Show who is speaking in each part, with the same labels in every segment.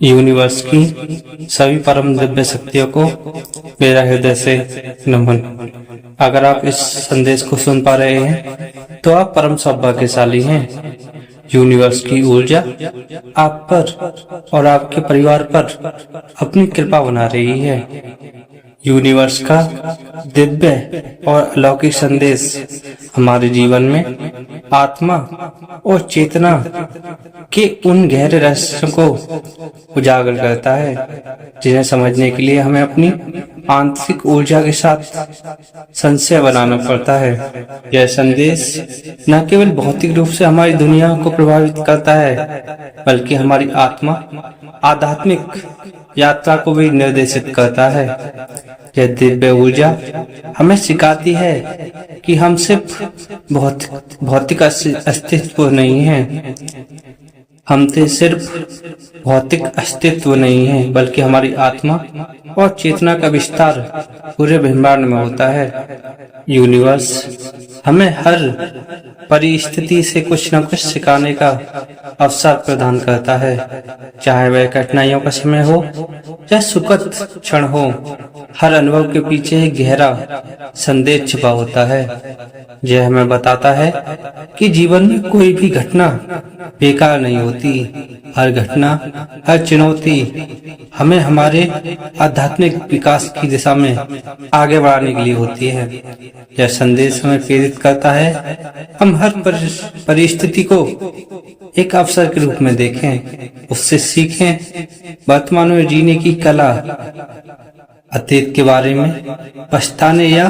Speaker 1: Universe की सभी परम दिव्य शक्तियों को मेरा हृदय से नमन। अगर आप इस संदेश को सुन पा रहे हैं तो आप परम सौभाग्यशाली हैं। यूनिवर्स की ऊर्जा आप पर और आपके परिवार पर अपनी कृपा बना रही है। यूनिवर्स का दिव्य और अलौकिक संदेश हमारे जीवन में आत्मा और चेतना के उन गहरे रहस्यों को उजागर करता है जिन्हें समझने के लिए हमें अपनी आंतरिक ऊर्जा के साथ संशय बनाना पड़ता है। यह संदेश न केवल भौतिक रूप से हमारी दुनिया को प्रभावित करता है बल्कि हमारी आत्मा आध्यात्मिक यात्रा को भी निर्देशित करता है। यह दिव्य ऊर्जा हमें सिखाती है कि हम सिर्फ भौतिक अस्तित्व नहीं है, हम तो सिर्फ भौतिक अस्तित्व नहीं है बल्कि हमारी आत्मा और चेतना का विस्तार पूरे ब्रह्मांड में होता है। यूनिवर्स हमें हर परिस्थिति से कुछ न कुछ सिखाने का अवसर प्रदान करता है, चाहे वह कठिनाइयों का समय हो या सुखद क्षण हो। हर अनुभव के पीछे एक गहरा संदेश छिपा होता है। यह हमें बताता है कि जीवन में कोई भी घटना बेकार नहीं होती। हर घटना, हर चुनौती हमें हमारे आध्यात्मिक विकास की दिशा में आगे बढ़ाने के लिए होती है। यह संदेश हमें प्रेरित करता है हम हर परिस्थिति को एक अवसर के रूप में देखें, उससे सीखें। वर्तमान में जीने की कला अतीत के बारे में पछताने या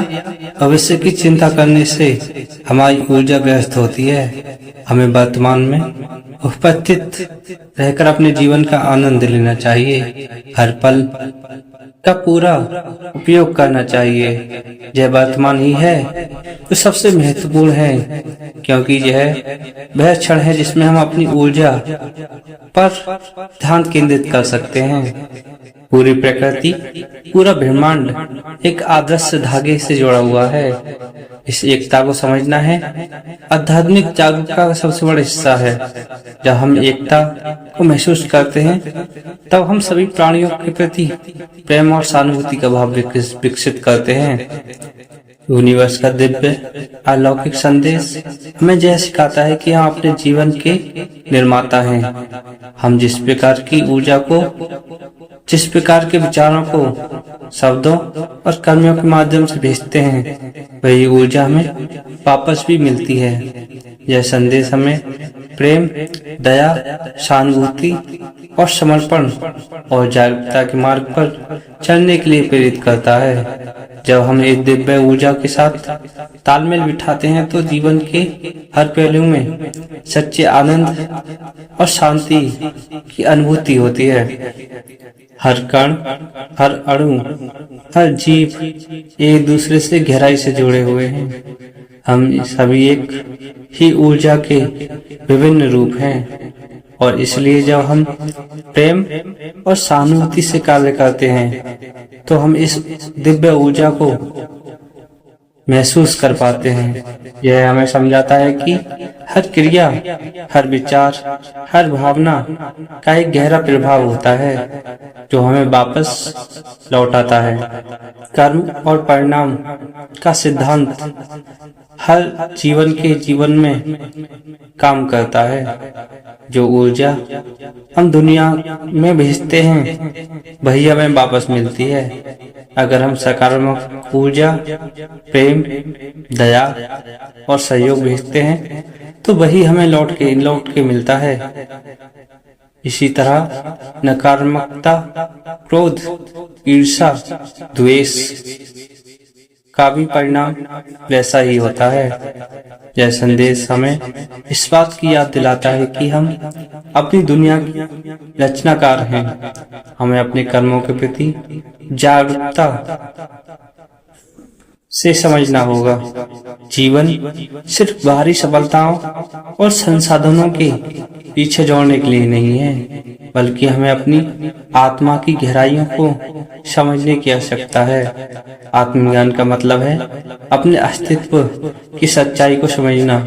Speaker 1: भविष्य की चिंता करने से हमारी ऊर्जा व्यस्त होती है। हमें वर्तमान में उपस्थित रहकर अपने जीवन का आनंद लेना चाहिए, हर पल का पूरा उपयोग करना चाहिए। यह वर्तमान ही है जो सबसे महत्वपूर्ण है, क्योंकि यह वह क्षण है जिसमें हम अपनी ऊर्जा पर ध्यान केंद्रित कर सकते हैं। पूरी प्रकृति, पूरा ब्रह्मांड एक आदर्श धागे से जुड़ा हुआ है। इस एकता को समझना है आध्यात्मिक जागरूकता का सबसे बड़ा हिस्सा है। जब हम एकता को महसूस करते हैं तब हम सभी प्राणियों के प्रति प्रेम और सहानुभूति का भाव विकसित करते हैं। यूनिवर्स का दिव्य अलौकिक संदेश हमें यह सिखाता है कि हम अपने जीवन के निर्माता हैं। हम जिस प्रकार की ऊर्जा को, जिस प्रकार के विचारों को शब्दों और कर्मियों के माध्यम से भेजते हैं वही ऊर्जा हमें वापस भी मिलती है। यह संदेश हमें प्रेम, दया, सहानुभूति और समर्पण और जागरूकता के मार्ग पर चलने के लिए प्रेरित करता है। जब हम एक दिव्य ऊर्जा के साथ तालमेल बिठाते हैं तो जीवन के हर पहलू में सच्चे आनंद और शांति की अनुभूति होती है। हर कण, हर अणु, हर जीव एक दूसरे से गहराई से जुड़े हुए हैं। हम सभी एक ही ऊर्जा के विभिन्न रूप हैं और इसलिए जब हम प्रेम और सहानुभूति से कार्य करते हैं तो हम इस दिव्य ऊर्जा को महसूस कर पाते हैं। यह हमें समझाता है कि हर क्रिया, हर विचार, हर भावना का एक गहरा प्रभाव होता है जो हमें वापस लौटाता है। कर्म और परिणाम का सिद्धांत हर जीवन में काम करता है। जो ऊर्जा हम दुनिया में भेजते हैं वही हमें वापस मिलती है। अगर हम सकारात्मक ऊर्जा, प्रेम, दया और सहयोग भेजते हैं तो वही हमें लौट के मिलता है। इसी तरह नकारात्मकता, क्रोध, ईर्ष्या, द्वेष का भी परिणाम वैसा ही होता है। यह संदेश हमें इस बात की याद दिलाता है कि हम अपनी दुनिया के रचनाकार हैं। हमें अपने कर्मों के प्रति जागरूकता से समझना होगा। जीवन सिर्फ बाहरी सफलताओं और संसाधनों के पीछे दौड़ने के लिए नहीं है बल्कि हमें अपनी आत्मा की गहराइयों को समझने की आवश्यकता है। आत्मज्ञान का मतलब है अपने अस्तित्व की सच्चाई को समझना,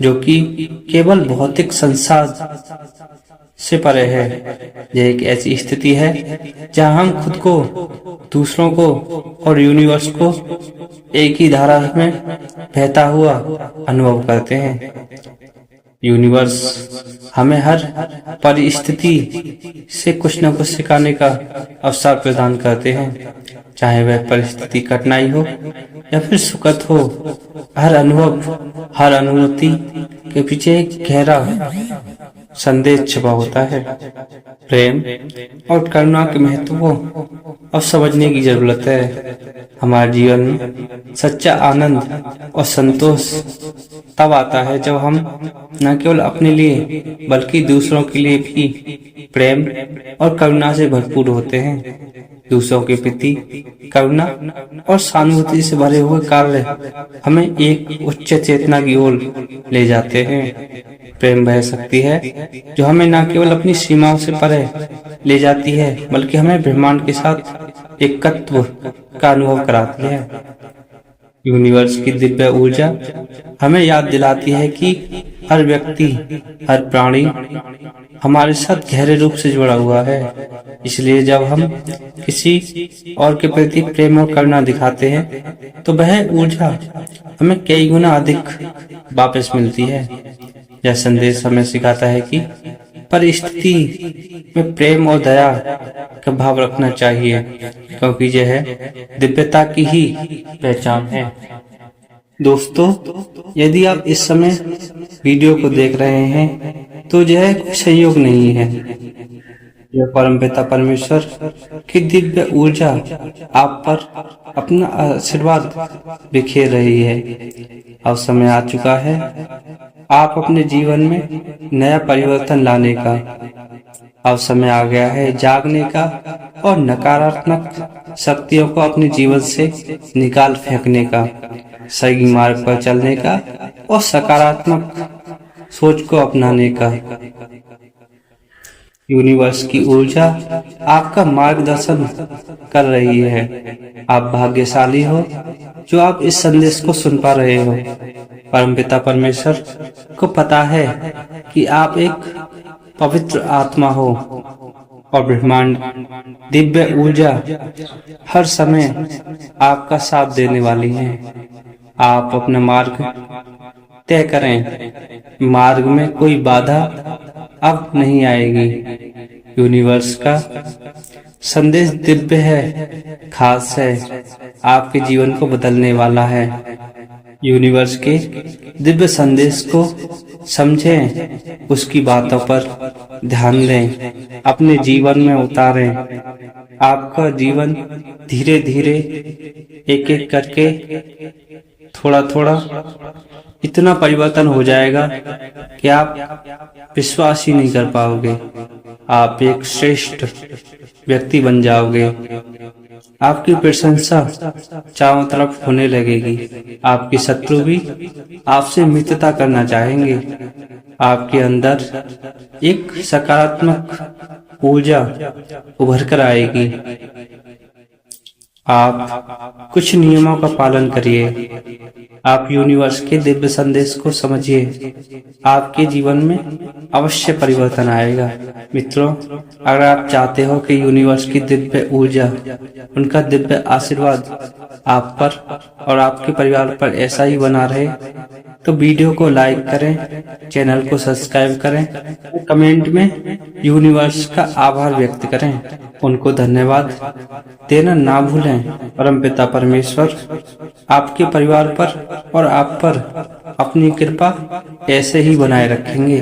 Speaker 1: जो कि केवल भौतिक संसार से परे है। यह एक ऐसी स्थिति है जहां हम खुद को, दूसरों को और यूनिवर्स को एक ही धारा में बहता हुआ अनुभव करते हैं। यूनिवर्स हमें हर परिस्थिति से कुछ न कुछ सिखाने का अवसर प्रदान करते हैं, चाहे वह परिस्थिति कठिनाई हो या फिर सुखद हो। हर अनुभव, हर अनुभूति के पीछे एक गहरा संदेश छुपा होता है। प्रेम और करुणा के महत्व को अब समझने की जरूरत है। हमारे जीवन में सच्चा आनंद और संतोष तब आता है जब हम न केवल अपने लिए बल्कि दूसरों के लिए भी प्रेम और करुणा से भरपूर होते हैं। दूसरों के प्रति करुणा और सहानुभूति से भरे हुए कार्य हमें एक उच्च चेतना की ओर ले जाते हैं। प्रेम वह शक्ति है जो हमें न केवल अपनी सीमाओं से परे ले जाती है बल्कि हमें ब्रह्मांड के साथ एकत्व का अनुभव कराती है। यूनिवर्स की दिव्य ऊर्जा हमें याद दिलाती है कि हर व्यक्ति, हर प्राणी हमारे साथ गहरे रूप से जुड़ा हुआ है। इसलिए जब हम किसी और के प्रति प्रेम और करुणा दिखाते हैं तो वह ऊर्जा हमें कई गुना अधिक वापस मिलती है। यह संदेश हमें सिखाता है कि परिस्थिति में प्रेम और दया का भाव रखना चाहिए, क्योंकि यह दिव्यता की ही पहचान है। दोस्तों, यदि आप इस समय वीडियो को देख रहे हैं तो यह कोई संयोग नहीं है। यह परमपिता परमेश्वर की दिव्य ऊर्जा आप पर अपना आशीर्वाद बिखेर रही है। अब समय आ चुका है आप अपने जीवन में नया परिवर्तन लाने का। अब समय आ गया है जागने का और नकारात्मक शक्तियों को अपने जीवन से निकाल फेंकने का, सही मार्ग पर चलने का और सकारात्मक सोच को अपनाने का। यूनिवर्स की ऊर्जा आपका मार्गदर्शन कर रही है। आप भाग्यशाली हो जो आप इस संदेश को सुन पा रहे हो। परमपिता परमेश्वर को पता है कि आप एक पवित्र आत्मा हो और ब्रह्मांड दिव्य ऊर्जा हर समय आपका साथ देने वाली है। आप अपना मार्ग तय करें, मार्ग में कोई बाधा अब नहीं आएगी। यूनिवर्स का संदेश दिव्य है, खास है, आपके जीवन को बदलने वाला है। यूनिवर्स के दिव्य संदेश को समझें, उसकी बातों पर ध्यान दें, अपने जीवन में उतारें। आपका जीवन धीरे धीरे एक एक करके थोड़ा थोड़ा इतना परिवर्तन हो जाएगा कि आप विश्वास ही नहीं कर पाओगे। आप एक श्रेष्ठ व्यक्ति बन जाओगे। आपकी प्रशंसा चारों तरफ होने लगेगी। आपके शत्रु भी आपसे मित्रता करना चाहेंगे। आपके अंदर एक सकारात्मक ऊर्जा उभर कर आएगी। आप कुछ नियमों का पालन करिए। आप यूनिवर्स के दिव्य संदेश को समझिए। आपके जीवन में अवश्य परिवर्तन आएगा। मित्रों, अगर आप चाहते हो कि यूनिवर्स की दिव्य ऊर्जा, उनका दिव्य आशीर्वाद आप पर और आपके परिवार पर ऐसा ही बना रहे, तो वीडियो को लाइक करें, चैनल को सब्सक्राइब करें, कमेंट में यूनिवर्स का आभार व्यक्त करें। उनको धन्यवाद देना ना भूलें। परमपिता परमेश्वर आपके परिवार पर और आप पर अपनी कृपा ऐसे ही बनाए रखेंगे।